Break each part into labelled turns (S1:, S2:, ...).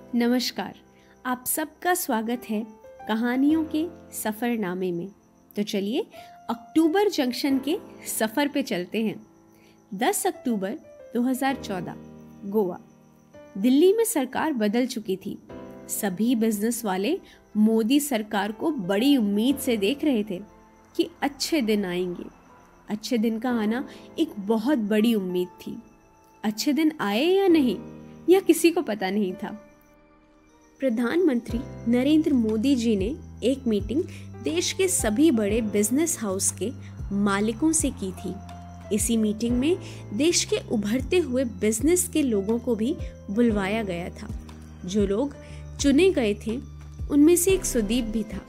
S1: नमस्कार, आप सबका स्वागत है कहानियों के सफ़रनामे में। तो चलिए अक्टूबर जंक्शन के सफ़र पे चलते हैं। 10 अक्टूबर 2014 गोवा। दिल्ली में सरकार बदल चुकी थी। सभी बिजनेस वाले मोदी सरकार को बड़ी उम्मीद से देख रहे थे कि अच्छे दिन आएंगे। अच्छे दिन का आना एक बहुत बड़ी उम्मीद थी। अच्छे दिन आए या नहीं, यह किसी को पता नहीं था। प्रधानमंत्री नरेंद्र मोदी जी ने एक मीटिंग देश के सभी बड़े बिजनेस हाउस के मालिकों से की थी। इसी मीटिंग में देश के उभरते हुए बिजनेस के लोगों को भी बुलवाया गया था। जो लोग चुने गए थे उनमें से एक सुदीप भी था।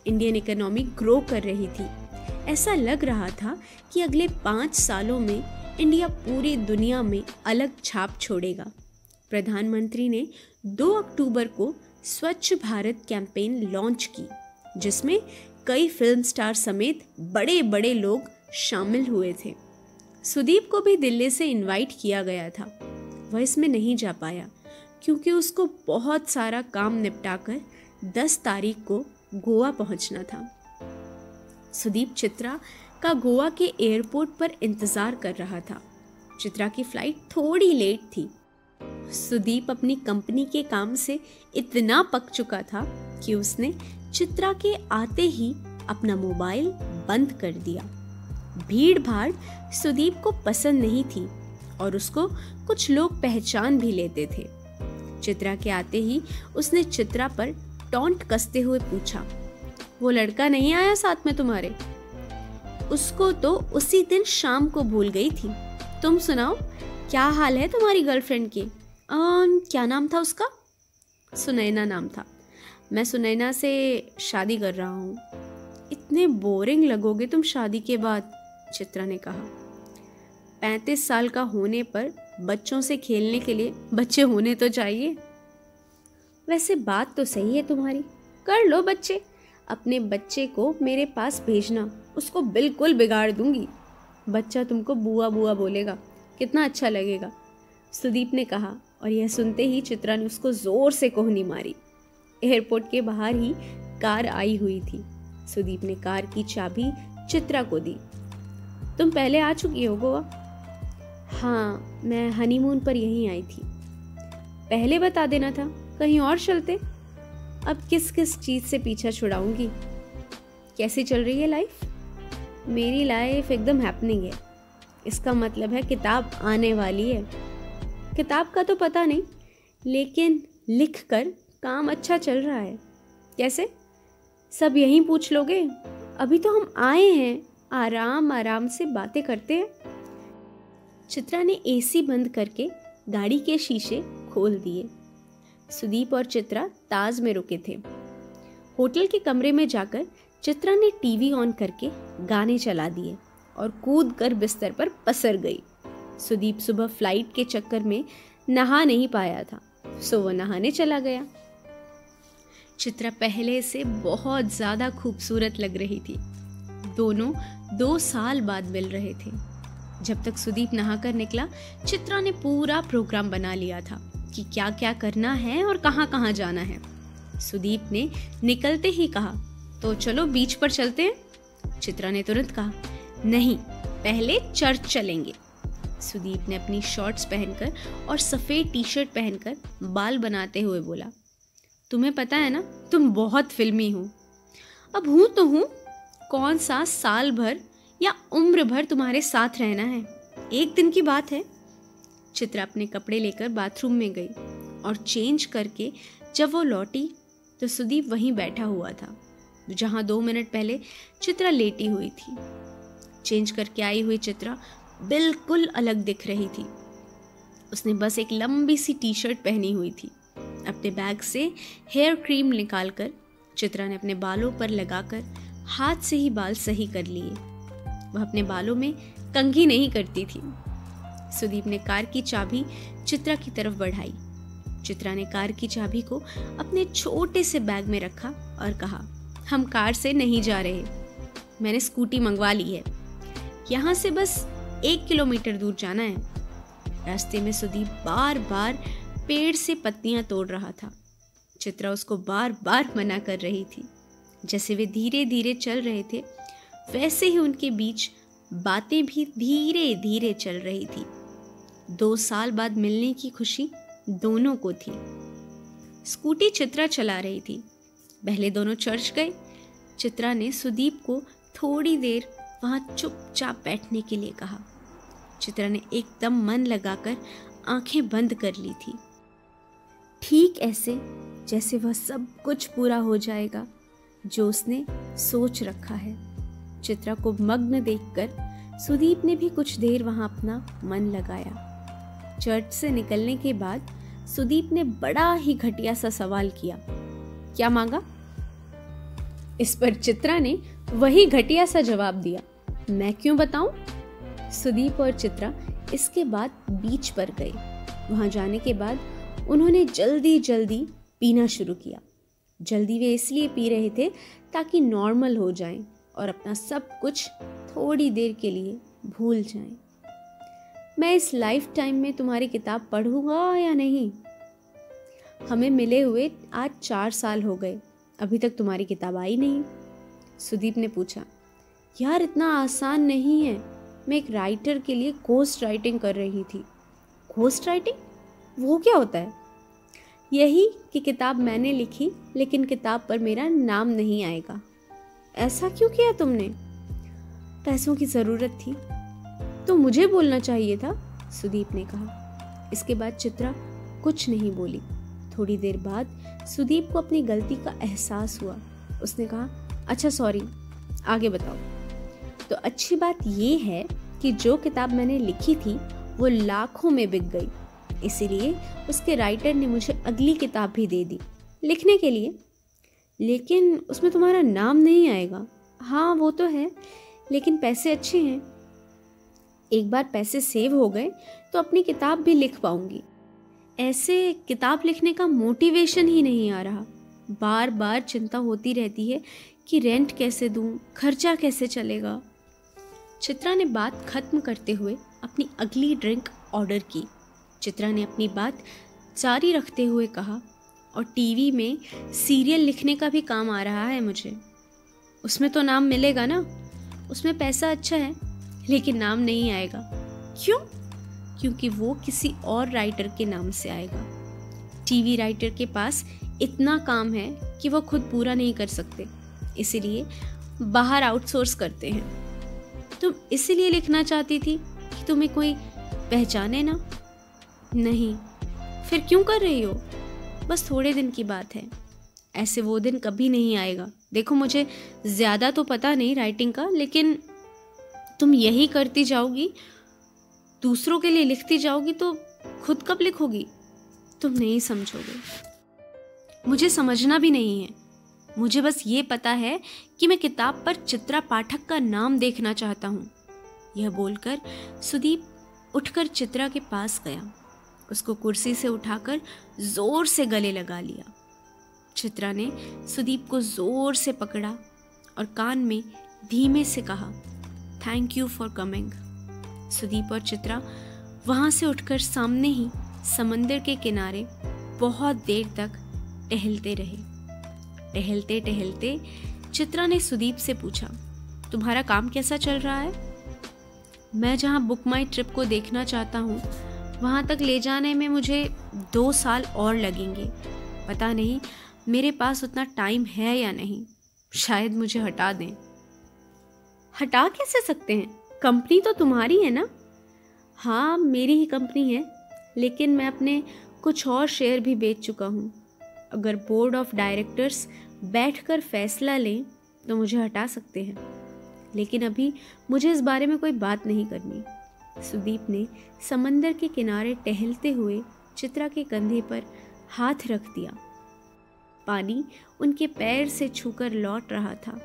S1: इंडियन इकोनॉमी ग्रो कर रही थी। ऐसा लग रहा था कि अगले 5 सालों में इंडिया पूरी दुनिया में अलग छाप छोड़ेगा। प्रधानमंत्री ने 2 अक्टूबर को स्वच्छ भारत कैंपेन लॉन्च की, जिसमें कई फिल्म स्टार समेत बड़े बड़े लोग शामिल हुए थे। सुदीप को भी दिल्ली से इनवाइट किया गया था। वह इसमें नहीं जा पाया क्योंकि उसको बहुत सारा काम निपटाकर 10 तारीख को गोवा पहुंचना था। सुदीप चित्रा का गोवा के एयरपोर्ट पर इंतजार कर रहा था। चित्रा की फ्लाइट थोड़ी लेट थी। सुदीप अपनी कंपनी के काम से इतना पक चुका था कि उसने चित्रा के आते ही अपना मोबाइल बंद कर दिया। भीड़ भाड़ सुदीप को पसंद नहीं थी और उसको कुछ लोग पहचान भी लेते थे। चित्रा के आते ही उसने चित्रा पर टॉन्ट कसते हुए पूछा, वो लड़का नहीं आया साथ में तुम्हारे? उसको तो उसी दिन शाम को भूल गई थी। तुम सुनाओ, क्या हाल है तुम्हारी गर्लफ्रेंड के? क्या नाम था उसका? सुनैना नाम था। मैं सुनैना से शादी कर रहा हूँ। इतने बोरिंग लगोगे तुम शादी के बाद, चित्रा ने कहा। 35 साल का होने पर बच्चों से खेलने के लिए बच्चे होने तो चाहिए। वैसे बात तो सही है तुम्हारी, कर लो बच्चे। अपने बच्चे को मेरे पास भेजना, उसको बिल्कुल बिगाड़ दूंगी। बच्चा तुमको बुआ बुआ बोलेगा, कितना अच्छा लगेगा, सुदीप ने कहा। और यह सुनते ही चित्रा ने उसको जोर से कोहनी मारी। एयरपोर्ट के बाहर ही कार आई हुई थी। सुदीप ने कार की चाबी चित्रा को दी। तुम पहले आ चुकी हो गोवा? हाँ, मैं हनीमून पर यहीं आई थी। पहले बता देना था, कहीं और चलते। अब किस किस चीज से पीछा छुड़ाऊंगी। कैसी चल रही है लाइफ? मेरी लाइफ एकदम हैपनिंग है। इसका मतलब है किताब आने वाली है। किताब का तो पता नहीं, लेकिन लिखकर काम अच्छा चल रहा है। कैसे? सब यहीं पूछ लोगे? अभी तो हम आए हैं, आराम आराम से बातें करते हैं। चित्रा ने एसी बंद करके गाड़ी के शीशे खोल दिए। सुदीप और चित्रा ताज में रुके थे। होटल के कमरे में जाकर चित्रा ने टीवी ऑन करके गाने चला दिए और कूद कर बिस्तर पर पसर गई। सुदीप सुबह फ्लाइट के चक्कर में नहा नहीं पाया था, सो वो नहाने चला गया। चित्रा पहले से बहुत ज्यादा खूबसूरत लग रही थी। दोनों 2 साल बाद मिल रहे थे। जब तक सुदीप नहाकर निकला, चित्रा ने पूरा प्रोग्राम बना लिया था कि क्या क्या करना है और कहाँ कहाँ जाना है। सुदीप ने निकलते ही कहा, तो चलो बीच पर चलते हैं। चित्रा ने तुरंत कहा, नहीं, पहले चर्च चलेंगे। सुदीप ने अपनी शॉर्ट्स पहनकर और सफ़ेद टी शर्ट पहनकर बाल बनाते हुए बोला, तुम्हें पता है ना, तुम बहुत फिल्मी हो। अब हूँ तो हूँ, कौन सा साल भर या उम्र भर तुम्हारे साथ रहना है, एक दिन की बात है। चित्रा अपने कपड़े लेकर बाथरूम में गई और चेंज करके जब वो लौटी तो सुदीप वहीं बैठा हुआ था जहाँ 2 मिनट पहले चित्रा लेटी हुई थी। चेंज करके आई हुई चित्रा बिल्कुल अलग दिख रही थी। उसने बस एक लंबी सी टी शर्ट पहनी हुई थी। अपने बैग से हेयर क्रीम निकालकर चित्रा ने अपने बालों पर लगाकर हाथ से ही बाल सही कर लिए। वह अपने बालों में कंघी नहीं करती थी। सुदीप ने कार की चाबी चित्रा की तरफ बढ़ाई। चित्रा ने कार की चाबी को अपने छोटे से बैग में रखा और कहा, हम कार से नहीं जा रहे, मैंने स्कूटी मंगवा ली है। यहाँ से बस 1 किलोमीटर दूर जाना है। रास्ते में सुदीप बार बार पेड़ से पत्तियां तोड़ रहा था। चित्रा उसको बार बार मना कर रही थी। जैसे वे धीरे धीरे चल रहे थे, वैसे ही उनके बीच बातें भी धीरे धीरे चल रही थी। 2 साल बाद मिलने की खुशी दोनों को थी। स्कूटी चित्रा चला रही थी। पहले दोनों चर्च गए। चित्रा ने सुदीप को थोड़ी देर वहां चुपचाप बैठने के लिए कहा। चित्रा ने एकदम मन लगाकर आंखें बंद कर ली थी, ठीक ऐसे जैसे वह सब कुछ पूरा हो जाएगा जो उसने सोच रखा है। चित्रा को मग्न देखकर सुदीप ने भी कुछ देर वहां अपना मन लगाया। चर्च से निकलने के बाद सुदीप ने बड़ा ही घटिया सा सवाल किया। क्या मांगा? इस पर चित्रा ने वही घटिया सा जवाब दिया। मैं क्यों बताऊं? सुदीप और चित्रा इसके बाद बीच पर गए। वहां जाने के बाद उन्होंने जल्दी जल्दी पीना शुरू किया। जल्दी वे इसलिए पी रहे थे ताकि नॉर्मल हो जाएं और अपना सब कुछ थोड़ी देर के लिए भूल जाएं। मैं इस लाइफ टाइम में तुम्हारी किताब पढ़ूंगा या नहीं? हमें मिले हुए आज 4 साल हो गए, अभी तक तुम्हारी किताब आई नहीं। सुदीप ने पूछा। यार इतना आसान नहीं है। मैं एक राइटर के लिए घोस्ट राइटिंग कर रही थी। Ghost writing? वो क्या होता है? यही कि किताब मैंने लिखी लेकिन किताब पर मेरा नाम नहीं आएगा। ऐसा क्यों किया तुमने? पैसों की ज़रूरत थी तो मुझे बोलना चाहिए था, सुदीप ने कहा। इसके बाद चित्रा कुछ नहीं बोली। थोड़ी देर बाद सुदीप को अपनी गलती का एहसास हुआ। उसने कहा, अच्छा सॉरी, आगे बताओ। तो अच्छी बात ये है कि जो किताब मैंने लिखी थी वो लाखों में बिक गई, इसीलिए उसके राइटर ने मुझे अगली किताब भी दे दी लिखने के लिए। लेकिन उसमें तुम्हारा नाम नहीं आएगा। हाँ वो तो है, लेकिन पैसे अच्छे हैं। एक बार पैसे सेव हो गए तो अपनी किताब भी लिख पाऊंगी। ऐसे किताब लिखने का मोटिवेशन ही नहीं आ रहा। बार बार चिंता होती रहती है कि रेंट कैसे दूं, खर्चा कैसे चलेगा। चित्रा ने बात खत्म करते हुए अपनी अगली ड्रिंक ऑर्डर की। चित्रा ने अपनी बात जारी रखते हुए कहा, और टीवी में सीरियल लिखने का भी काम आ रहा है मुझे। उसमें तो नाम मिलेगा ना? उसमें पैसा अच्छा है लेकिन नाम नहीं आएगा। क्यों? क्योंकि वो किसी और राइटर के नाम से आएगा। टीवी राइटर के पास इतना काम है कि वो खुद पूरा नहीं कर सकते, इसीलिए बाहर आउटसोर्स करते हैं। तुम इसीलिए लिखना चाहती थी कि तुम्हें कोई पहचाने ना? नहीं, फिर क्यों कर रही हो? बस थोड़े दिन की बात है, ऐसे वो दिन कभी नहीं आएगा। देखो मुझे ज़्यादा तो पता नहीं राइटिंग का, लेकिन तुम यही करती जाओगी, दूसरों के लिए लिखती जाओगी तो खुद कब लिखोगी? तुम नहीं समझोगे। मुझे समझना भी नहीं है। मुझे बस ये पता है कि मैं किताब पर चित्रा पाठक का नाम देखना चाहता हूँ। यह बोलकर सुदीप उठकर चित्रा के पास गया। उसको कुर्सी से उठाकर जोर से गले लगा लिया। चित्रा ने सुदीप को जोर से पकड़ा और कान में धीमे से कहा, thank you for coming. Sudeep और चित्रा वहाँ से उठकर सामने ही समंदर के किनारे बहुत देर तक टहलते रहे। टहलते टहलते चित्रा ने सुदीप से पूछा, तुम्हारा काम कैसा चल रहा है? मैं जहाँ बुक माई ट्रिप को देखना चाहता हूँ वहाँ तक ले जाने में मुझे 2 साल और लगेंगे। पता नहीं मेरे पास उतना टाइम है या नहीं। शायद मुझे हटा दें। हटा कैसे सकते हैं? कंपनी तो तुम्हारी है ना? हाँ मेरी ही कंपनी है, लेकिन मैं अपने कुछ और शेयर भी बेच चुका हूँ। अगर बोर्ड ऑफ डायरेक्टर्स बैठकर फैसला लें तो मुझे हटा सकते हैं, लेकिन अभी मुझे इस बारे में कोई बात नहीं करनी। सुदीप ने समंदर के किनारे टहलते हुए चित्रा के कंधे पर हाथ रख दिया। पानी उनके पैर से छूकर लौट रहा था।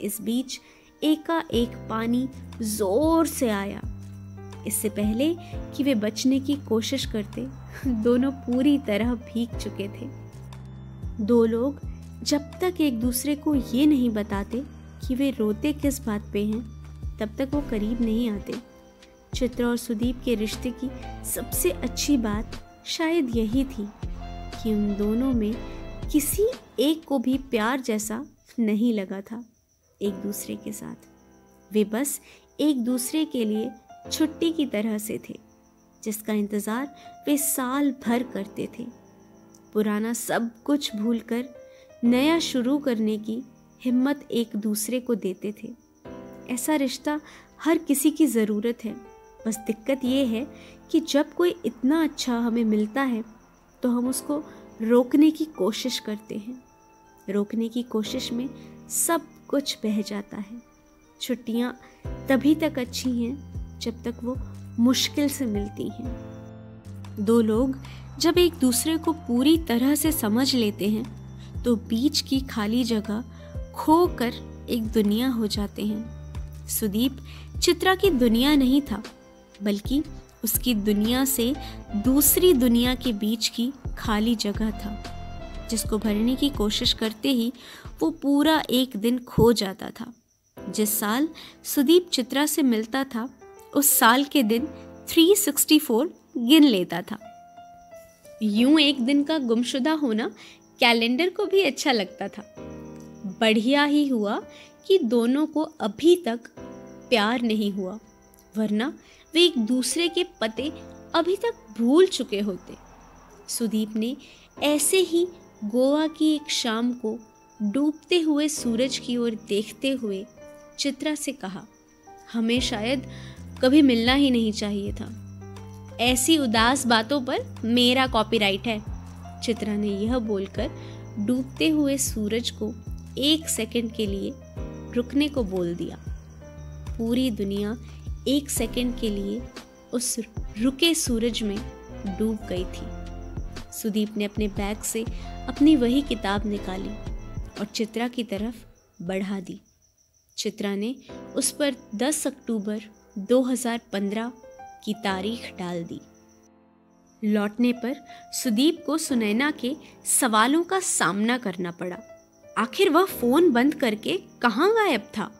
S1: इस बीच एकाएक पानी जोर से आया। इससे पहले कि वे बचने की कोशिश करते, दोनों पूरी तरह भीग चुके थे। 2 लोग जब तक एक दूसरे को ये नहीं बताते कि वे रोते किस बात पे हैं, तब तक वो करीब नहीं आते। चित्रा और सुदीप के रिश्ते की सबसे अच्छी बात शायद यही थी कि उन दोनों में किसी एक को भी प्यार जैसा नहीं लगा था एक दूसरे के साथ। वे बस एक दूसरे के लिए छुट्टी की तरह से थे, जिसका इंतज़ार वे साल भर करते थे। पुराना सब कुछ भूलकर नया शुरू करने की हिम्मत एक दूसरे को देते थे। ऐसा रिश्ता हर किसी की ज़रूरत है। बस दिक्कत ये है कि जब कोई इतना अच्छा हमें मिलता है तो हम उसको रोकने की कोशिश करते हैं। रोकने की कोशिश में सब कुछ बह जाता है। छुट्टियाँ तभी तक अच्छी हैं जब तक वो मुश्किल से मिलती हैं। दो लोग जब एक दूसरे को पूरी तरह से समझ लेते हैं तो बीच की खाली जगह खोकर एक दुनिया हो जाते हैं। सुदीप चित्रा की दुनिया नहीं था, बल्कि उसकी दुनिया से दूसरी दुनिया के बीच की खाली जगह था, जिसको भरने की कोशिश करते ही वो पूरा एक दिन खो जाता था। जिस साल सुदीप चित्रा से मिलता था, उस साल के दिन 364 गिन लेता था। यूं एक दिन का गुमशुदा होना कैलेंडर को भी अच्छा लगता था। बढ़िया ही हुआ कि दोनों को अभी तक प्यार नहीं हुआ, वरना वे एक दूसरे के पते अभी तक भूल चुके होते। सुदीप ने ऐसे ही गोवा की एक शाम को डूबते हुए सूरज की ओर देखते हुए चित्रा से कहा, हमें शायद कभी मिलना ही नहीं चाहिए था। ऐसी उदास बातों पर मेरा कॉपीराइट है। चित्रा ने यह बोलकर डूबते हुए सूरज को 1 सेकंड के लिए रुकने को बोल दिया। पूरी दुनिया 1 सेकंड के लिए उस रुके सूरज में डूब गई थी। सुदीप ने अपने बैग से अपनी वही किताब निकाली और चित्रा की तरफ बढ़ा दी। चित्रा ने उस पर 10 अक्टूबर 2015 की तारीख डाल दी। लौटने पर सुदीप को सुनैना के सवालों का सामना करना पड़ा। आखिर वह फोन बंद करके कहाँ गायब था?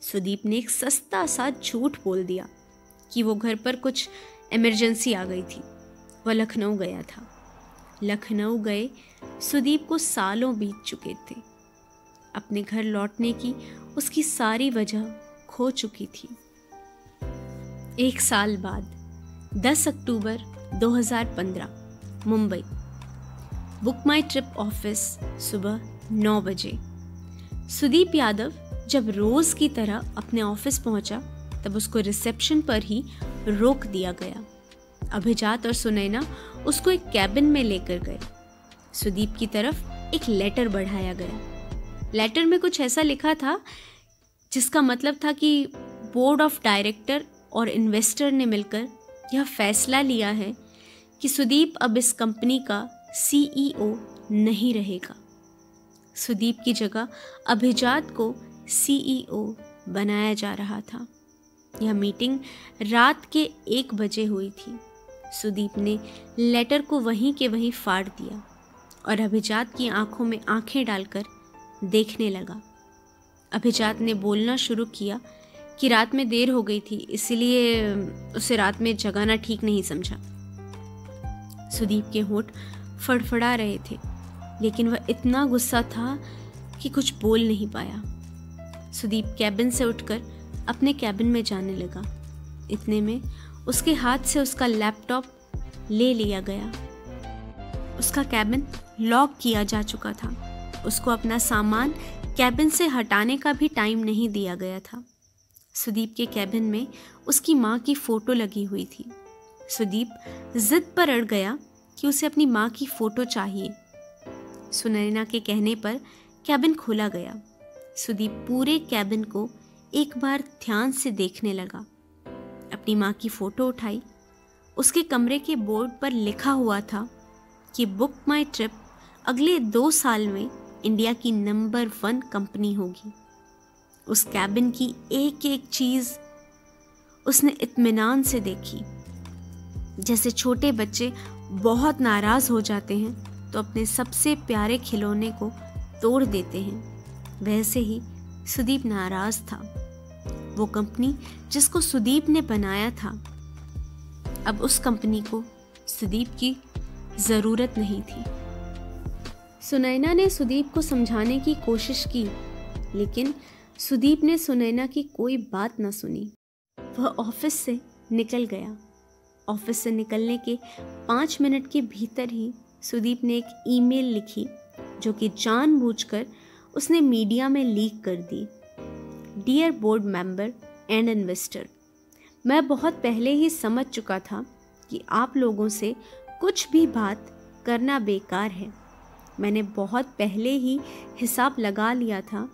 S1: सुदीप ने एक सस्ता सा झूठ बोल दिया कि वो घर पर कुछ इमरजेंसी आ गई थी। वह लखनऊ गया था। लखनऊ गए सुदीप को सालों बीत चुके थे। अपने घर लौटने की उसकी सारी वजह खो चुकी थी। 1 साल बाद 10 अक्टूबर 2015 मुंबई। बुक माई ट्रिप ऑफिस सुबह 9 बजे। सुदीप यादव जब रोज की तरह अपने ऑफिस पहुंचा तब उसको रिसेप्शन पर ही रोक दिया गया। अभिजात और सुनैना उसको एक कैबिन में लेकर गए। सुदीप की तरफ एक लेटर बढ़ाया गया। लेटर में कुछ ऐसा लिखा था जिसका मतलब था कि बोर्ड ऑफ डायरेक्टर और इन्वेस्टर ने मिलकर यह फैसला लिया है कि सुदीप अब इस कंपनी का CEO नहीं रहेगा। सुदीप की जगह अभिजात को CEO बनाया जा रहा था। यह मीटिंग रात के 1 बजे हुई थी। सुदीप ने लेटर को वहीं के वहीं फाड़ दिया और अभिजात की आंखों में आंखें डालकर देखने लगा। अभिजात ने बोलना शुरू किया कि रात में देर हो गई थी, इसलिए उसे रात में जगाना ठीक नहीं समझा। सुदीप के होंठ फड़फड़ा रहे थे, लेकिन वह इतना गुस्सा था कि कुछ बोल नहीं पाया। सुदीप कैबिन से उठकर अपने कैबिन में जाने लगा। इतने में उसके हाथ से उसका लैपटॉप ले लिया गया। उसका कैबिन लॉक किया जा चुका था। उसको अपना सामान कैबिन से हटाने का भी टाइम नहीं दिया गया था। सुदीप के कैबिन में उसकी माँ की फ़ोटो लगी हुई थी। सुदीप जिद पर अड़ गया कि उसे अपनी माँ की फ़ोटो चाहिए। सुनैना के कहने पर कैबिन खोला गया। सुदीप पूरे कैबिन को एक बार ध्यान से देखने लगा। अपनी माँ की फ़ोटो उठाई। उसके कमरे के बोर्ड पर लिखा हुआ था कि बुक माई ट्रिप अगले 2 साल में इंडिया की नंबर 1 कंपनी होगी। उस कैबिन की एक एक चीज़ उसने इत्मीनान से देखी। जैसे छोटे बच्चे बहुत नाराज़ हो जाते हैं तो अपने सबसे प्यारे खिलौने को तोड़ देते हैं, वैसे ही सुदीप नाराज़ था। वो कंपनी जिसको सुदीप ने बनाया था, अब उस कंपनी को सुदीप की ज़रूरत नहीं थी। सुनैना ने सुदीप को समझाने की कोशिश की, लेकिन सुदीप ने सुनैना की कोई बात न सुनी। वह ऑफिस से निकल गया। ऑफिस से निकलने के 5 मिनट के भीतर ही सुदीप ने एक ईमेल लिखी, जो कि जानबूझकर उसने मीडिया में लीक कर दी। Dear board member and investor, मैं बहुत पहले ही समझ चुका था कि आप लोगों से कुछ भी बात करना बेकार है। मैंने बहुत पहले ही हिसाब लगा लिया था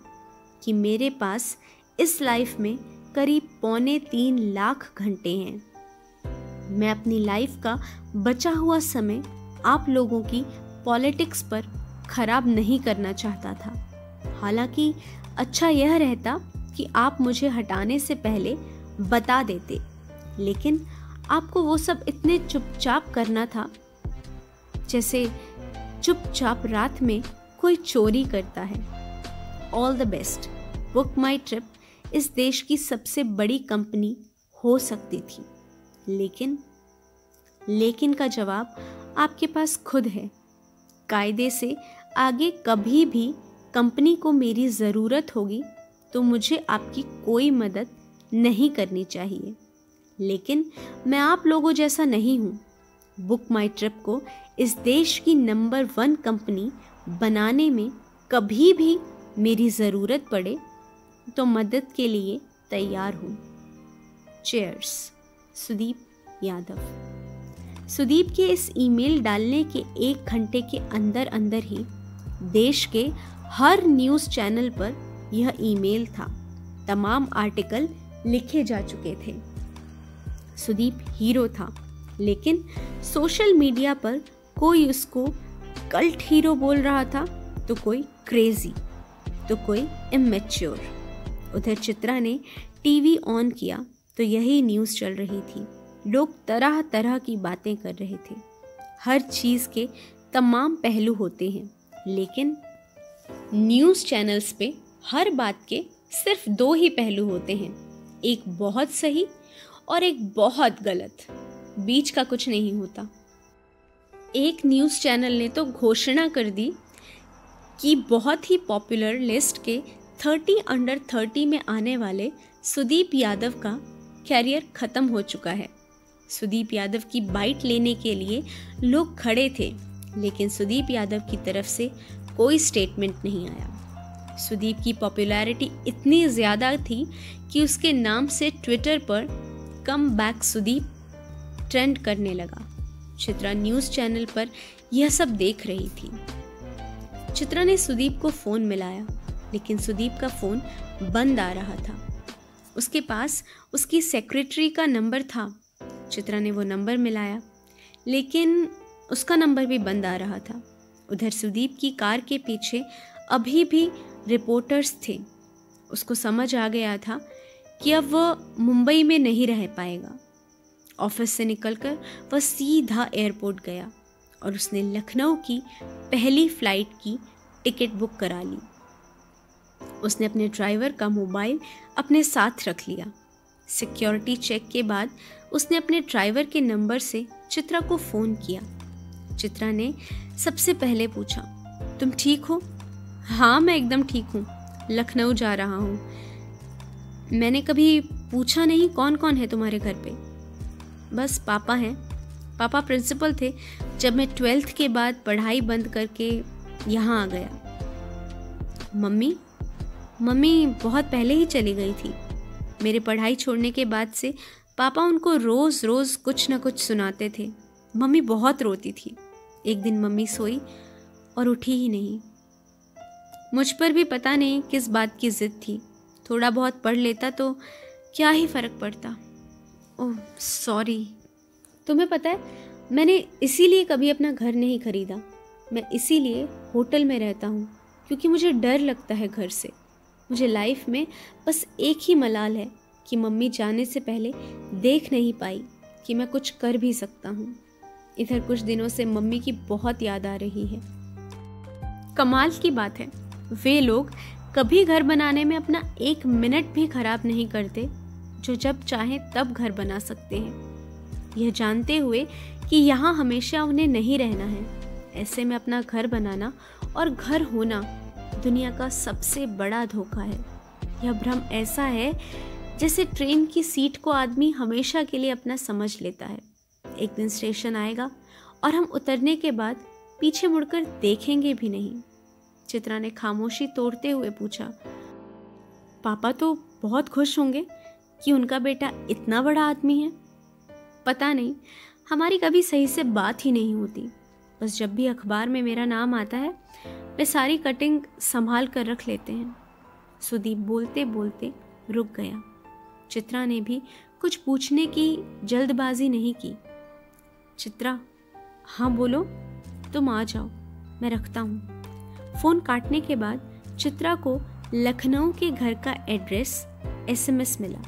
S1: कि मेरे पास इस लाइफ में करीब 2.25 लाख घंटे हैं। मैं अपनी लाइफ का बचा हुआ समय आप लोगों की पॉलिटिक्स पर खराब नहीं करना चाहता था। हालांकि अच्छा यह रहता कि आप मुझे हटाने से पहले बता देते, लेकिन आपको वो सब इतने चुपचाप करना था, जैसे चुपचाप रात में कोई चोरी करता है। All the best. Book my trip इस देश की सबसे बड़ी कंपनी हो सकती थी, लेकिन का जवाब आपके पास खुद है। कायदे से आगे कभी भी कंपनी को मेरी ज़रूरत होगी तो मुझे आपकी कोई मदद नहीं करनी चाहिए, लेकिन मैं आप लोगों जैसा नहीं हूँ। बुक माई ट्रिप को इस देश की नंबर 1 कंपनी बनाने में कभी भी मेरी ज़रूरत पड़े तो मदद के लिए तैयार हूँ। चीयर्स, सुदीप यादव। सुदीप के इस ईमेल डालने के 1 घंटे के अंदर अंदर ही देश के हर न्यूज़ चैनल पर यह ईमेल था। तमाम आर्टिकल लिखे जा चुके थे। सुदीप हीरो था, लेकिन सोशल मीडिया पर कोई उसको कल्ट हीरो बोल रहा था, तो कोई क्रेजी, तो कोई इमैच्योर। उधर चित्रा ने टीवी ऑन किया तो यही न्यूज़ चल रही थी। लोग तरह तरह की बातें कर रहे थे। हर चीज़ के तमाम पहलू होते हैं, लेकिन न्यूज़ चैनल्स पे हर बात के सिर्फ 2 ही पहलू होते हैं, एक बहुत सही और एक बहुत गलत। बीच का कुछ नहीं होता। एक न्यूज़ चैनल ने तो घोषणा कर दी कि बहुत ही पॉपुलर लिस्ट के 30 अंडर 30 में आने वाले सुदीप यादव का कैरियर ख़त्म हो चुका है। सुदीप यादव की बाइट लेने के लिए लोग खड़े थे, लेकिन सुदीप यादव की तरफ से कोई स्टेटमेंट नहीं आया। सुदीप की पॉपुलैरिटी इतनी ज़्यादा थी कि उसके नाम से ट्विटर पर कम बैक सुदीप ट्रेंड करने लगा। चित्रा न्यूज़ चैनल पर यह सब देख रही थी। चित्रा ने सुदीप को फ़ोन मिलाया, लेकिन सुदीप का फ़ोन बंद आ रहा था। उसके पास उसकी सेक्रेटरी का नंबर था। चित्रा ने वो नंबर मिलाया, लेकिन उसका नंबर भी बंद आ रहा था। उधर सुदीप की कार के पीछे अभी भी रिपोर्टर्स थे। उसको समझ आ गया था कि अब वह मुंबई में नहीं रह पाएगा। ऑफिस से निकलकर वह सीधा एयरपोर्ट गया और उसने लखनऊ की पहली फ़्लाइट की टिकट बुक करा ली। उसने अपने ड्राइवर का मोबाइल अपने साथ रख लिया। सिक्योरिटी चेक के बाद उसने अपने ड्राइवर के नंबर से चित्रा को फ़ोन किया। चित्रा ने सबसे पहले पूछा, तुम ठीक हो? हाँ, मैं एकदम ठीक हूँ, लखनऊ जा रहा हूँ। मैंने कभी पूछा नहीं कौन कौन है तुम्हारे घर पे? बस पापा हैं। पापा प्रिंसिपल थे जब मैं 12th के बाद पढ़ाई बंद करके यहाँ आ गया। मम्मी बहुत पहले ही चली गई थी। मेरे पढ़ाई छोड़ने के बाद से पापा उनको रोज़ रोज़ कुछ न कुछ सुनाते थे। मम्मी बहुत रोती थी। एक दिन मम्मी सोई और उठी ही नहीं। मुझ पर भी पता नहीं किस बात की ज़िद थी। थोड़ा बहुत पढ़ लेता तो क्या ही फ़र्क पड़ता। Oh sorry. तुम्हें पता है, मैंने इसीलिए कभी अपना घर नहीं खरीदा। मैं इसीलिए होटल में रहता हूँ, क्योंकि मुझे डर लगता है घर से। मुझे लाइफ में बस एक ही मलाल है कि मम्मी जाने से पहले देख नहीं पाई कि मैं कुछ कर भी सकता हूँ। इधर कुछ दिनों से मम्मी की बहुत याद आ रही है। कमाल की बात है, वे लोग कभी घर बनाने में अपना 1 मिनट भी खराब नहीं करते, जो जब चाहें तब घर बना सकते हैं, यह जानते हुए कि यहाँ हमेशा उन्हें नहीं रहना है। ऐसे में अपना घर बनाना और घर होना दुनिया का सबसे बड़ा धोखा है। यह भ्रम ऐसा है जैसे ट्रेन की सीट को आदमी हमेशा के लिए अपना समझ लेता है। एक दिन स्टेशन आएगा और हम उतरने के बाद पीछे मुड़कर देखेंगे भी नहीं। चित्रा ने खामोशी तोड़ते हुए पूछा, पापा तो बहुत खुश होंगे कि उनका बेटा इतना बड़ा आदमी है। पता नहीं, हमारी कभी सही से बात ही नहीं होती। बस जब भी अखबार में मेरा नाम आता है वे सारी कटिंग संभाल कर रख लेते हैं। सुदीप बोलते बोलते रुक गया। चित्रा ने भी कुछ पूछने की जल्दबाजी नहीं की। चित्रा, हाँ बोलो, तुम आ जाओ, मैं रखता हूँ। फ़ोन काटने के बाद चित्रा को लखनऊ के घर का एड्रेस SMS मिला।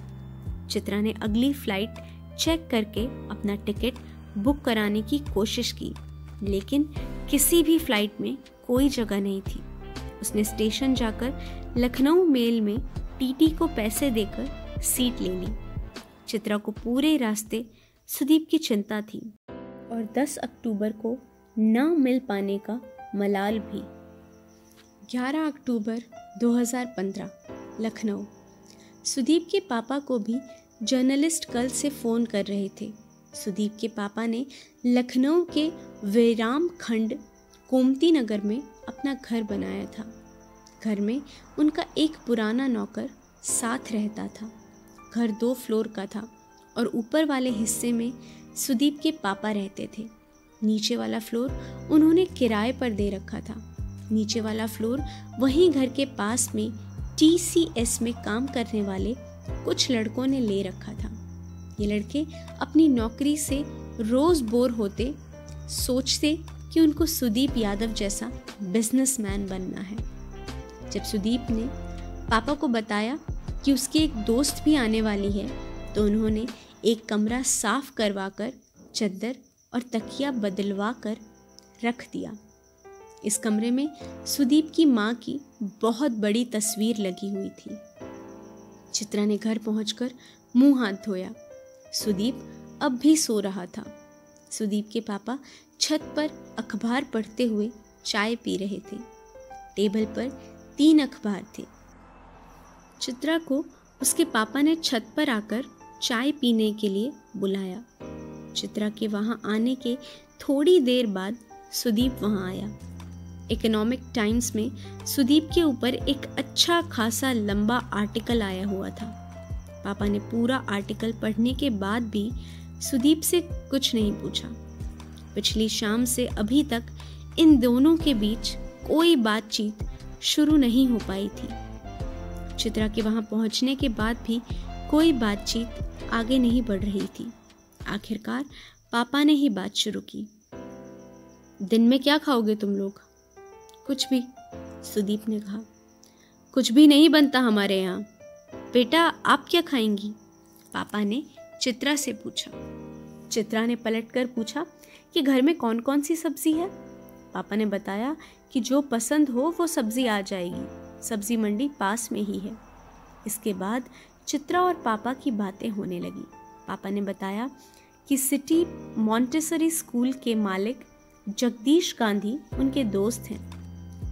S1: चित्रा ने अगली फ्लाइट चेक करके अपना टिकट बुक कराने की कोशिश की, लेकिन किसी भी फ्लाइट में कोई जगह नहीं थी। उसने स्टेशन जाकर लखनऊ मेल में TT को पैसे देकर सीट ले ली। चित्रा को पूरे रास्ते सुदीप की चिंता थी और 10 अक्टूबर को न मिल पाने का मलाल भी। 11 अक्टूबर 2015 लखनऊ। सुदीप के पापा को भी जर्नलिस्ट कल से फ़ोन कर रहे थे। सुदीप के पापा ने लखनऊ के वैराम खंड गोमती नगर में अपना घर बनाया था। घर में उनका एक पुराना नौकर साथ रहता था। घर 2 फ्लोर का था और ऊपर वाले हिस्से में सुदीप के पापा रहते थे। नीचे वाला फ्लोर उन्होंने किराए पर दे रखा था। नीचे वाला फ्लोर वहीं घर के पास में TCS में काम करने वाले कुछ लड़कों ने ले रखा था। ये लड़के अपनी नौकरी से रोज बोर होते, सोचते कि उनको सुदीप यादव जैसा बिजनेसमैन बनना है। जब सुदीप ने पापा को बताया कि उसकी एक दोस्त भी आने वाली है, तो उन्होंने एक कमरा साफ करवाकर चद्दर और तकिया बदलवा कर रख दिया। इस कमरे में सुदीप की माँ की बहुत बड़ी तस्वीर लगी हुई थी। चित्रा ने घर पहुंचकर मुंह हाथ धोया। सुदीप अब भी सो रहा था। सुदीप के पापा छत पर अखबार पढ़ते हुए चाय पी रहे थे। टेबल पर 3 अखबार थे। चित्रा को उसके पापा ने छत पर आकर चाय पीने के लिए बुलाया। चित्रा के वहां आने के थोड़ी देर बाद सुदीप वहां आया। इकोनॉमिक टाइम्स में सुदीप के ऊपर एक अच्छा खासा लंबा आर्टिकल आया हुआ था। पापा ने पूरा आर्टिकल पढ़ने के बाद भी सुदीप से कुछ नहीं पूछा। पिछली शाम से अभी तक इन दोनों के बीच कोई बातचीत शुरू नहीं हो पाई थी। चित्रा के वहां पहुंचने के बाद भी कोई बातचीत आगे नहीं बढ़ रही थी। आखिरकार पापा ने ही बात शुरू की। दिन में क्या खाओगे तुम लोग? कुछ भी, सुदीप ने कहा। कुछ भी नहीं बनता हमारे यहाँ। बेटा, आप क्या खाएंगी? पापा ने चित्रा से पूछा। चित्रा ने पलटकर पूछा कि घर में कौन कौन सी सब्जी है। पापा ने बताया कि जो पसंद हो वो सब्जी आ जाएगी, सब्जी मंडी पास में ही है। इसके बाद चित्रा और पापा की बातें होने लगी। पापा ने बताया कि सिटी मॉन्टेसरी स्कूल के मालिक जगदीश गांधी उनके दोस्त हैं,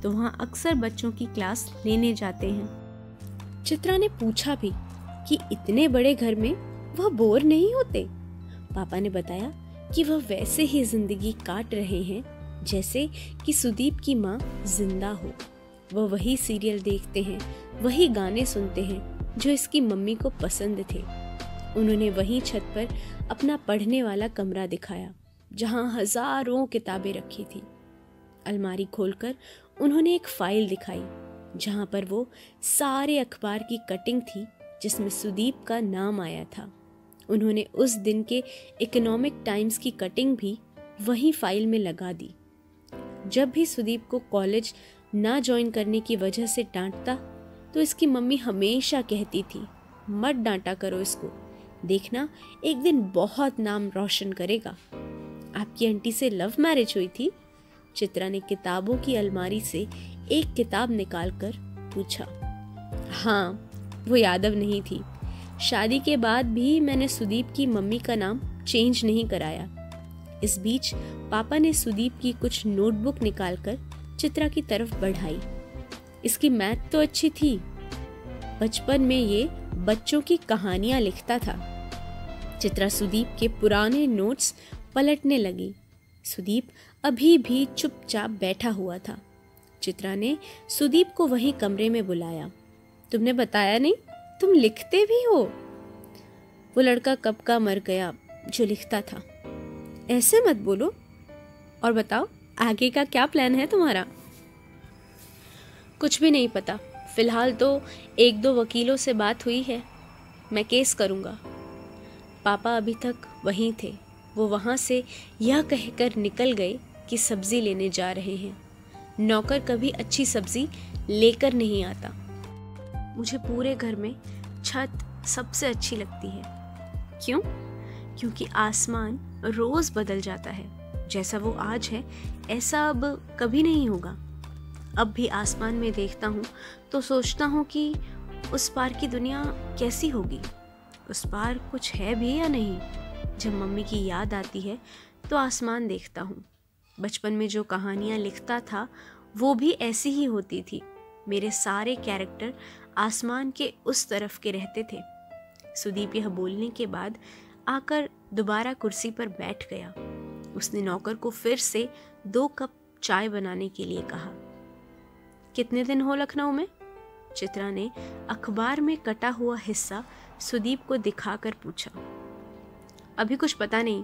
S1: तो वहाँ अक्सर बच्चों की क्लास लेने जाते हैं। चित्रा ने पूछा भी कि इतने बड़े घर में वह बोर नहीं होते। पापा ने बताया कि वह वैसे ही जिंदगी काट रहे हैं जैसे कि सुदीप की माँ जिंदा हो। वह वही सीरियल देखते हैं, वही गाने सुनते हैं जो इसकी मम्मी को पसंद थे। उन्होंने वहीं छत पर अपना पढ़ने वाला कमरा दिखाया जहाँ हजारों किताबें रखी थी। अलमारी खोलकर उन्होंने एक फाइल दिखाई जहाँ पर वो सारे अखबार की कटिंग थी जिसमें सुदीप का नाम आया था। उन्होंने उस दिन के इकोनॉमिक टाइम्स की कटिंग भी वही फाइल में लगा दी। जब भी सुदीप को कॉलेज ना ज्वाइन करने की वजह से डांटता तो इसकी मम्मी हमेशा कहती थी, मत डांटा करो इसको, देखना एक दिन बहुत नाम रोशन करेगा। आपकी आंटी से लव मैरिज हुई थी? चित्रा ने किताबों की अलमारी से एक किताब निकालकर पूछा। हाँ, वो यादव नहीं थी। शादी के बाद भी मैंने सुदीप की मम्मी का नाम चेंज नहीं कराया। इस बीच पापा ने सुदीप की कुछ नोटबुक निकालकर चित्रा की तरफ बढ़ाई। इसकी मैथ तो अच्छी थी। बचपन में ये बच्चों की कहानियां लिखता था। चित्रा सुदीप के पुराने नोट्स पलटने लगी। सुदीप अभी भी चुपचाप बैठा हुआ था। चित्रा ने सुदीप को वहीं कमरे में बुलाया। तुमने बताया नहीं, तुम लिखते भी हो। वो लड़का कब का मर गया जो लिखता था। ऐसे मत बोलो। और बताओ, आगे का क्या प्लान है तुम्हारा? कुछ भी नहीं पता। फिलहाल तो 1-2 वकीलों से बात हुई है। मैं केस करूंगा। पापा अभी तक वहीं थे। वो वहां से यह कहकर निकल गए कि सब्जी लेने जा रहे हैं। नौकर कभी अच्छी सब्जी लेकर नहीं आता। मुझे पूरे घर में छत सबसे अच्छी लगती है। क्यों? क्योंकि आसमान रोज बदल जाता है। जैसा वो आज है ऐसा अब कभी नहीं होगा। अब भी आसमान में देखता हूँ तो सोचता हूँ कि उस पार की दुनिया कैसी होगी, उस पार कुछ है भी या नहीं। जब मम्मी की याद आती है तो आसमान देखता हूँ। बचपन में जो कहानियाँ लिखता था वो भी ऐसी ही होती थी। मेरे सारे कैरेक्टर आसमान के उस तरफ के रहते थे। सुदीप यह बोलने के बाद आकर दोबारा कुर्सी पर बैठ गया। उसने नौकर को फिर से 2 कप चाय बनाने के लिए कहा। कितने दिन हो लखनऊ में? चित्रा ने अखबार में कटा हुआ हिस्सा सुदीप को दिखाकर पूछा। अभी कुछ पता नहीं।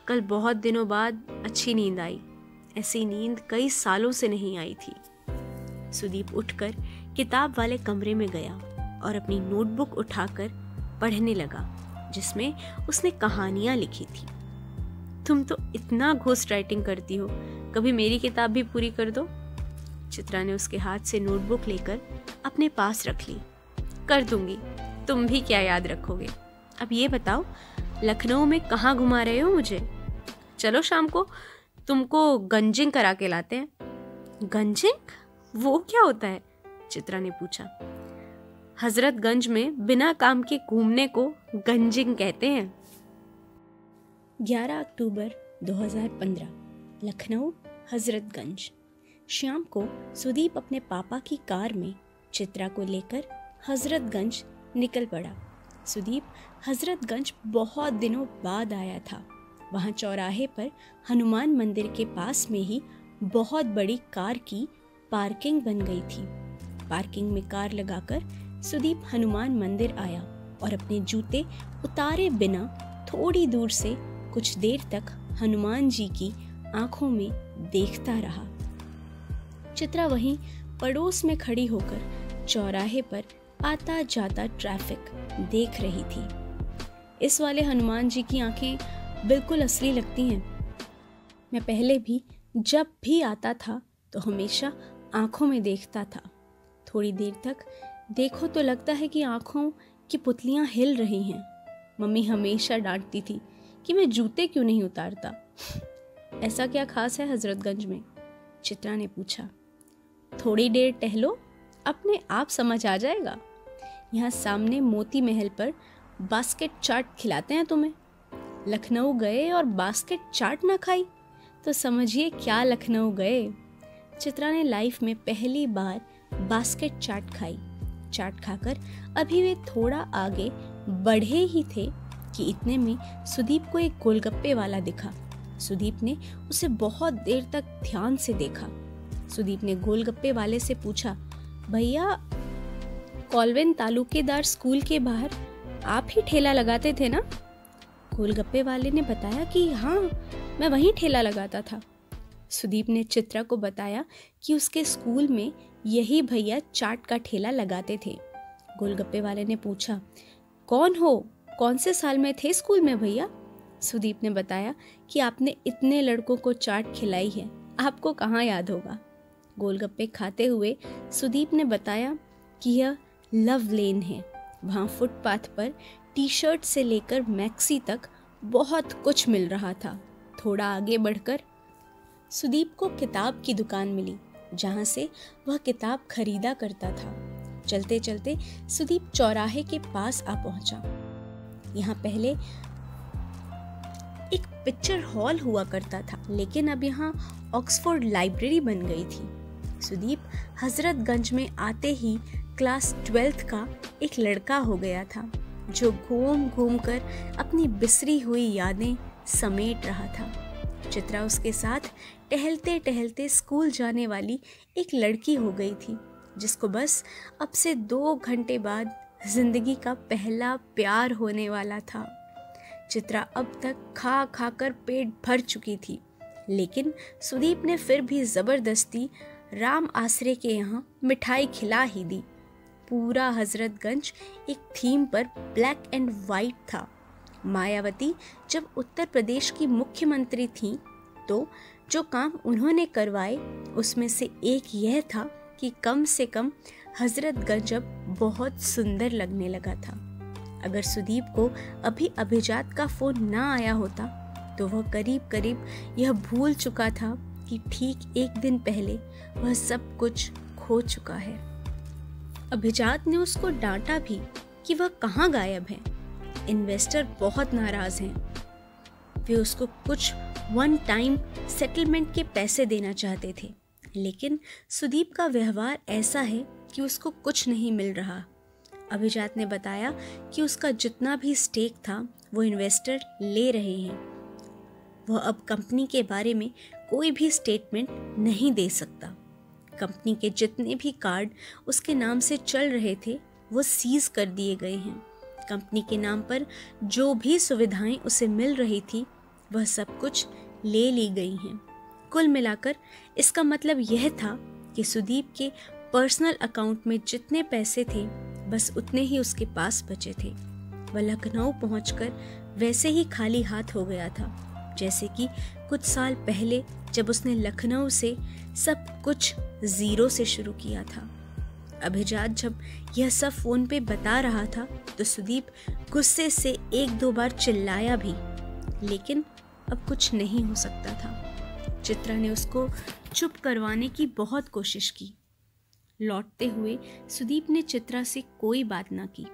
S1: कल बहुत दिनों बाद अच्छी नींद आई। ऐसी नींद कई सालों से नहीं आई थी। सुदीप उठकर किताब वाले कमरे में गया और अपनी नोटबुक उठाकर पढ़ने लगा, जिसमें उसने कहानियां लिखी थी। तुम तो इतना घोस्ट राइटिंग करती हो, कभी मेरी किताब भी पूरी कर दो। चित्रा ने उसके हाथ से नोटबुक लेकर अपने पास रख ली। कर दूंगी, तुम भी क्या याद रखोगे। अब ये बताओ, लखनऊ में कहाँ घुमा रहे हो मुझे? चलो शाम को तुमको गंजिंग करा के लाते हैं। गंजिंग? वो क्या होता है? चित्रा ने पूछा। हजरतगंज में बिना काम के घूमने को गंजिंग कहते हैं। 11 अक्टूबर 2015, लखनऊ, हजरतगंज। शाम को सुदीप अपने पापा की कार में चित्रा को लेकर हजरतगंज निकल पड़ा। सुदीप हजरतगंज बहुत दिनों बाद आया था। वहाँ चौराहे पर हनुमान मंदिर के पास में ही बहुत बड़ी कार की पार्किंग बन गई थी। पार्किंग में कार लगाकर सुदीप हनुमान मंदिर आया और अपने जूते उतारे बिना थोड़ी दूर से कुछ देर तक हनुमान जी की आंखों में देखता रहा। चित्रा वहीं पड़ोस में खड़ी होकर चौराहे पर आता जाता ट्रैफिक देख रही थी। इस वाले हनुमान जी की आंखें बिल्कुल असली लगती हैं। मैं पहले भी जब भी आता था तो हमेशा आंखों में देखता था। थोड़ी देर तक देखो तो लगता है कि आंखों की पुतलियां हिल रही हैं। मम्मी हमेशा डांटती थी कि मैं जूते क्यों नहीं उतारता। ऐसा क्या खास है हजरतगंज में? चित्रा ने पूछा। थोड़ी देर टहलो, अपने आप समझ आ जाएगा। यहाँ सामने मोती महल पर बास्केट चाट खिलाते हैं तुम्हें। लखनऊ गए और बास्केट चाट ना खाई तो समझिए क्या लखनऊ गए। चित्रा ने लाइफ में पहली बार बास्केट चाट खाई। चाट खाकर अभी वे थोड़ा आगे बढ़े ही थे कि इतने में सुदीप को एक गोलगप्पे वाला दिखा। सुदीप ने उसे बहुत देर तक ध्यान से देखा। सुदीप ने गोलगप्पे वाले से पूछा, भैया कॉल्वेन तालुकेदार स्कूल के बाहर आप ही ठेला लगाते थे ना? गोलगप्पे वाले ने बताया कि हाँ, मैं वहीं ठेला लगाता था। सुदीप ने चित्रा को बताया कि उसके स्कूल में यही भैया चाट का ठेला लगाते थे। गोलगप्पे वाले ने पूछा, कौन हो, कौन से साल में थे स्कूल में भैया? सुदीप ने बताया कि आपने इतने लड़कों को चाट खिलाई है, आपको कहाँ याद होगा। गोलगप्पे खाते हुए सुदीप ने बताया कि यह लव लेन है। वहाँ फुटपाथ पर टी शर्ट से लेकर मैक्सी तक बहुत कुछ मिल रहा था। थोड़ा आगे बढ़कर सुदीप को किताब की दुकान मिली, जहाँ से वह किताब खरीदा करता था। चलते चलते सुदीप चौराहे के पास आ पहुंचा। यहाँ पहले एक पिक्चर हॉल हुआ करता था, लेकिन अब यहाँ ऑक्सफोर्ड लाइब्रेरी बन गई थी। सुदीप हजरतगंज में आते ही क्लास 12th का एक लड़का हो गया था, जो घूम घूम कर अपनी बिसरी हुई यादें समेट रहा था। चित्रा उसके साथ टहलते टहलते स्कूल जाने वाली एक लड़की हो गई थी, जिसको बस अब से 2 घंटे बाद जिंदगी का पहला प्यार होने वाला था। चित्रा अब तक खा खा कर पेट भर चुकी थी, लेकिन सुदीप ने फिर भी जबरदस्ती राम आसरे के यहाँ मिठाई खिला ही दी। पूरा हजरतगंज एक थीम पर ब्लैक एंड वाइट था। मायावती जब उत्तर प्रदेश की मुख्यमंत्री थीं, तो जो काम उन्होंने करवाए उसमें से एक यह था कि कम से कम हजरतगंज अब बहुत सुंदर लगने लगा था। अगर सुदीप को अभी अभिजात का फोन ना आया होता तो वह करीब करीब यह भूल चुका था कि ठीक एक दिन पहले वह सब कुछ खो चुका है। अभिजात ने उसको डांटा भी कि वह कहाँ गायब है। इन्वेस्टर बहुत नाराज हैं। वे उसको कुछ वन टाइम सेटलमेंट के पैसे देना चाहते थे, लेकिन सुदीप का व्यवहार ऐसा है कि उसको कुछ नहीं मिल रहा। अभिजात ने बताया कि उसका जितना भी स्टेक था वो इन्वेस्टर ले रहे हैं। वह अब कंपनी के बारे में कोई भी स्टेटमेंट नहीं दे सकता। कंपनी के जितने भी कार्ड उसके नाम से चल रहे थे वो सीज कर दिए गए हैं। कंपनी के नाम पर जो भी सुविधाएं उसे मिल रही थी वह सब कुछ ले ली गई हैं। कुल मिलाकर इसका मतलब यह था कि सुदीप के पर्सनल अकाउंट में जितने पैसे थे बस उतने ही उसके पास बचे थे। वह लखनऊ पहुंचकर वैसे ही खाली हाथ हो गया था जैसे कि कुछ साल पहले जब उसने लखनऊ से सब कुछ जीरो से शुरू किया था। अभिजात जब यह सब फोन पे बता रहा था तो सुदीप गुस्से से 1-2 बार चिल्लाया भी, लेकिन अब कुछ नहीं हो सकता था। चित्रा ने उसको चुप करवाने की बहुत कोशिश की। लौटते हुए सुदीप ने चित्रा से कोई बात ना की।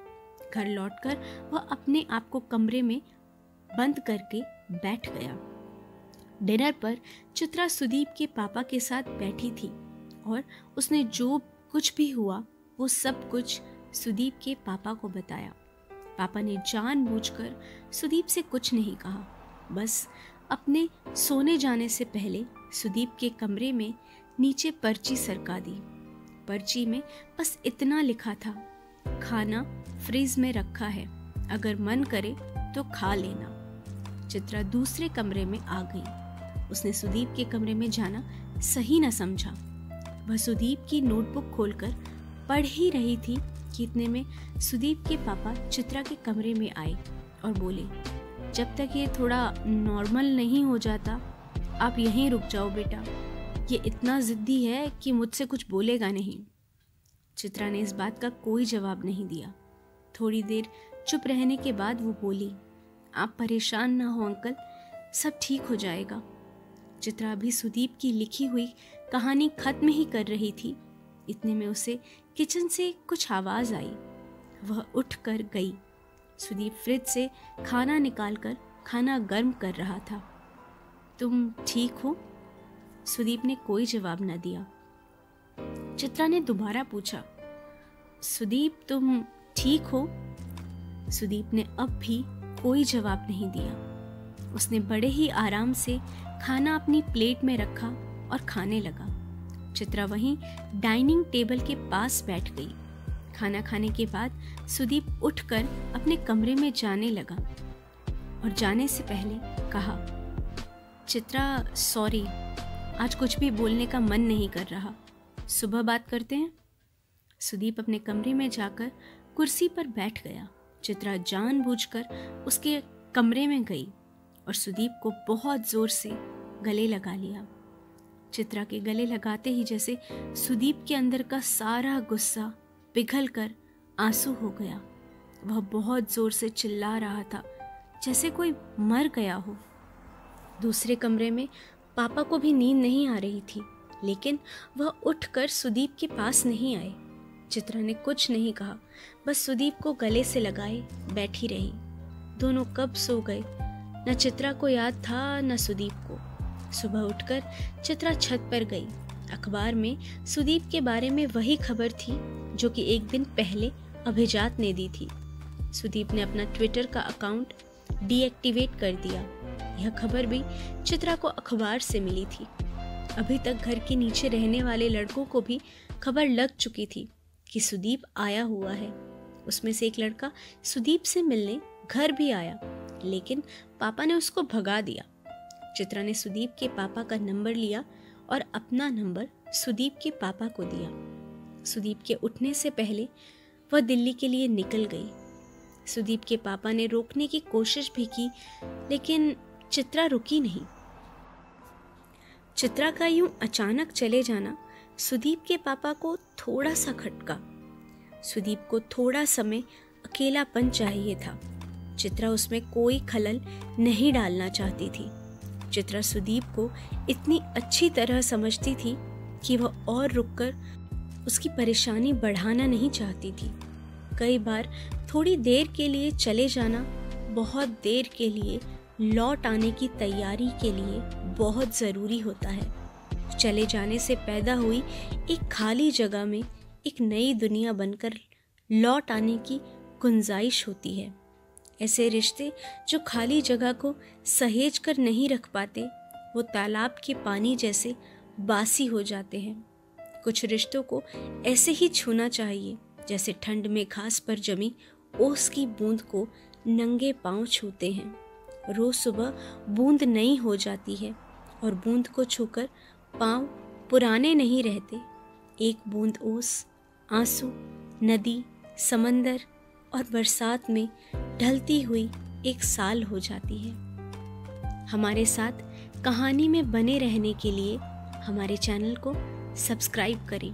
S1: घर लौटकर वह अपने आप को कमरे में बंद करके बैठ गया। डिनर पर चित्रा सुदीप के पापा के साथ बैठी थी और उसने जो कुछ भी हुआ वो सब कुछ सुदीप के पापा को बताया। पापा ने जानबूझकर सुदीप से कुछ नहीं कहा, बस अपने सोने जाने से पहले सुदीप के कमरे में नीचे पर्ची सरका दी। पर्ची में बस इतना लिखा था, खाना फ्रीज में रखा है, अगर मन करे तो खा लेना। चित्रा दूसरे कमरे में आ गई। उसने सुदीप के कमरे में जाना सही न समझा। वह सुदीप की नोटबुक खोलकर पढ़ ही रही थी कि इतने में सुदीप के पापा चित्रा के कमरे में आए और बोले, जब तक ये थोड़ा नॉर्मल नहीं हो जाता आप यहीं रुक जाओ बेटा, ये इतना जिद्दी है कि मुझसे कुछ बोलेगा नहीं। चित्रा ने इस बात का कोई जवाब नहीं दिया। थोड़ी देर चुप रहने के बाद वो बोली, आप परेशान ना हो अंकल, सब ठीक हो जाएगा। चित्रा अभी सुदीप की लिखी हुई कहानी खत्म ही कर रही थी। इतने में उसे किचन से कुछ आवाज आई। वह उठ कर गई। सुदीप फ्रिज से खाना निकालकर खाना गर्म कर रहा था। तुम ठीक हो? सुदीप ने कोई जवाब न दिया। चित्रा ने दोबारा पूछा, सुदीप तुम ठीक हो? सुदीप ने अब भी कोई जवाब नहीं दिया। उसने बड़े ही आराम से खाना अपनी प्लेट में रखा और खाने लगा। चित्रा वहीं डाइनिंग टेबल के पास बैठ गई। खाना खाने के बाद सुदीप उठकर अपने कमरे में जाने लगा और जाने से पहले कहा, चित्रा सॉरी, आज कुछ भी बोलने का मन नहीं कर रहा, सुबह बात करते हैं। सुदीप अपने कमरे में जाकर कुर्सी पर बैठ गया। चित्रा जानबूझकर उसके कमरे में गई और सुदीप को बहुत जोर से गले लगा लिया। चित्रा के गले लगाते ही जैसे सुदीप के अंदर का सारा गुस्सा पिघल कर आंसू हो गया। वह बहुत जोर से चिल्ला रहा था जैसे कोई मर गया हो। दूसरे कमरे में पापा को भी नींद नहीं आ रही थी, लेकिन वह उठकर सुदीप के पास नहीं आए। चित्रा ने कुछ नहीं कहा, बस सुदीप को गले से लगाए बैठी रही। दोनों कब सो गए न चित्रा को याद था न सुदीप को। सुबह उठकर चित्रा छत पर गई। अखबार में सुदीप के बारे में वही खबर थी जो कि एक दिन पहले अभिजात ने दी थी। सुदीप ने अपना ट्विटर का अकाउंट डीएक्टिवेट कर दिया। यह खबर भी चित्रा को अखबार से मिली थी। अभी तक घर के नीचे रहने वाले लड़कों को भी खबर लग चुकी थी कि सुदीप आया हुआ है। उसमें से एक लड़का सुदीप से मिलने घर भी आया, लेकिन पापा ने उसको भगा दिया। चित्रा ने सुदीप के पापा का नंबर लिया और अपना नंबर सुदीप के पापा को दिया। सुदीप के उठने से पहले वह दिल्ली के लिए निकल गई। सुदीप के पापा ने रोकने की कोशिश भी की, लेकिन चित्रा रुकी नहीं। चित्रा का यूं अचानक चले जाना सुदीप के पापा को थोड़ा सा खटका। सुदीप को थोड़ा समय अकेलापन चाहिए था। चित्रा उसमें कोई खलल नहीं डालना चाहती थी। चित्रा सुदीप को इतनी अच्छी तरह समझती थी कि वह और रुककर उसकी परेशानी बढ़ाना नहीं चाहती थी। कई बार थोड़ी देर के लिए चले जाना बहुत देर के लिए लौट आने की तैयारी के लिए बहुत ज़रूरी होता है। चले जाने से पैदा हुई एक खाली जगह में एक नई दुनिया बनकर लौट आने की गुंजाइश होती है। ऐसे रिश्ते जो खाली जगह को सहेज कर नहीं रख पाते, वो तालाब के पानी जैसे बासी हो जाते हैं। कुछ रिश्तों को ऐसे ही छूना चाहिए जैसे ठंड में घास पर जमी ओस की बूंद को नंगे पांव छूते हैं। रोज सुबह बूंद नई हो जाती है और बूंद को छूकर पांव पुराने नहीं रहते। एक बूंद ओस, आंसू, नदी, समंदर और बरसात में ढलती हुई एक साल हो जाती है। हमारे साथ कहानी में बने रहने के लिए हमारे चैनल को सब्सक्राइब करें।